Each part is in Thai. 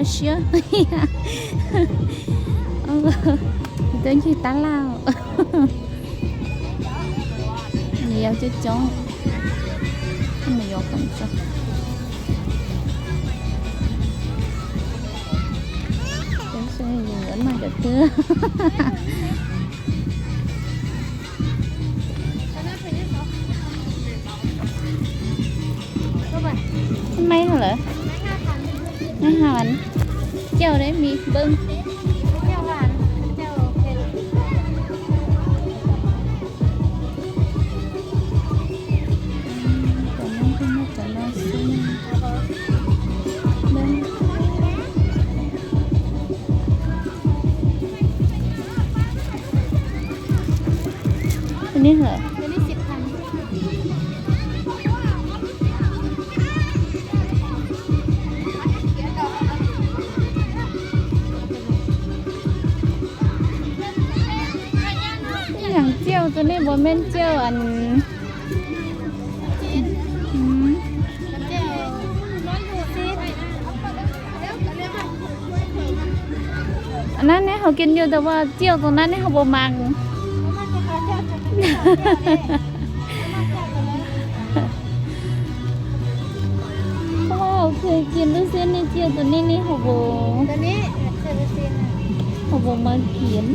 chưa tôi chỉ tá lao nhiều chứ chó không mà vô phần cho tôi sẽ dùng mà được chưa mấy thôi lỡ mấy hà bánh treo đấy mi bưngนี่เหรอนี่10,000อย่างเจียวตัวนี้บ่แม่นเจียวอันอันนั้นเนี่ยเขากินอยู่แต่ว่าเจียวตรงนั้นเนี่ยเขาบ่มักเพราะว่าเราเคยกินลูกเส้นนี่เจียวตัวนี้นี่เขาบ่ตัวนี้เคยไปกินเขาบ่มากิน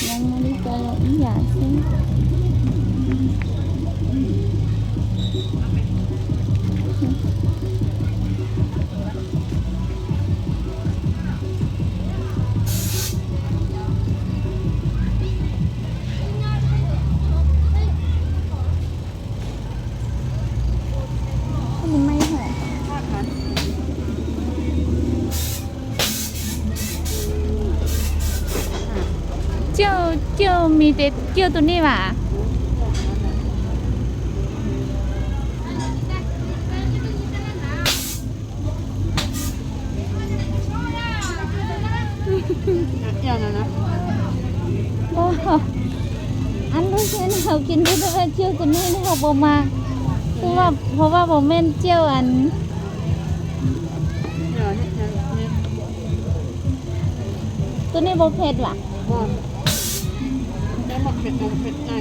ยังไม่ได้เจออีกอย่างสิเจียวมีแต่เจียวตัวนี้ว่ะเจียวนะนะโอ้อันรู้สึกเขากินได้แต่ว่าเจียวตัวนี้เขาบ่มาเพราะว่าบ่แม่นเจียวอันตัวนี้บ่เผ็ดว่ะได้หมดเผ็ดเอาเผ็ดได้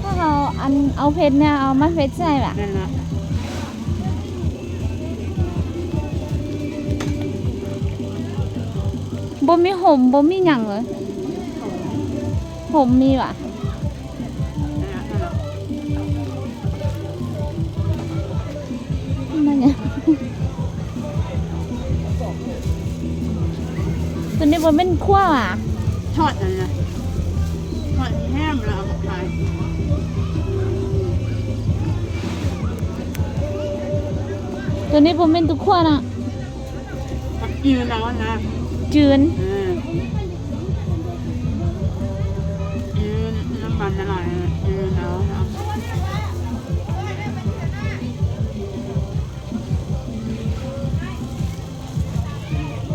ถ้าเราอันเอาเผ็ดเนี่ยเอามาเผ็ดใช่ป่ะนั่นละบ่มีหอมบ่มีหยังเลยหอมมีว่ะนั่นไงตัวนี้บ่เป็นคั่วว่ะทอดอะไรนะทอดแห้มแล้วเอามาขายตัวนี้ผมเป็นตัวขั้วนะยืนแล้วนะจืนยืนน้ำมันอะไรยืนแล้วนะ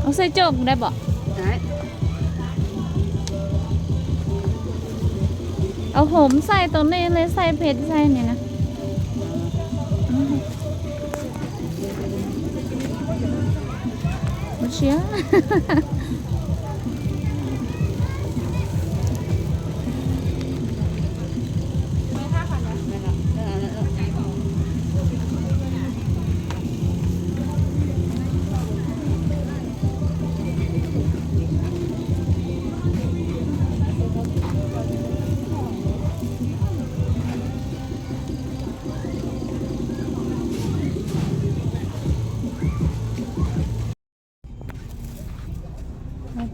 เอาใส่โจ๊กได้บ่ได้เอาหอมใส่ตรงนี้เลยใส่เผ็ดใส่เนี่ยนะเชียว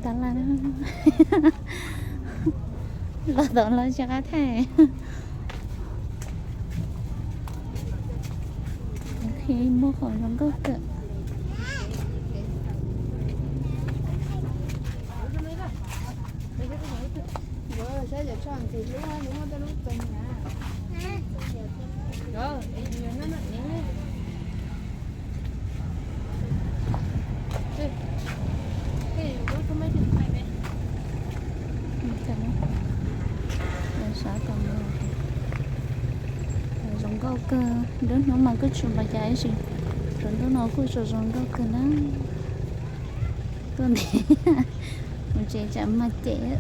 ตลาดเราต้องเราจะกระแทกโอเคโมของมันก็เกิด giờ cho anh thì lúc đó những cái lúc bên nhà rồi nhiều nó nhẹ cái đó có mấy điện thoại này xã tầm giống gạo cơ đứa nó mà cứ chụp bài trái gì rồi đứa nó cứ chụp giống gạo cơ nó tôi này mình chỉ chạm mặt trẻ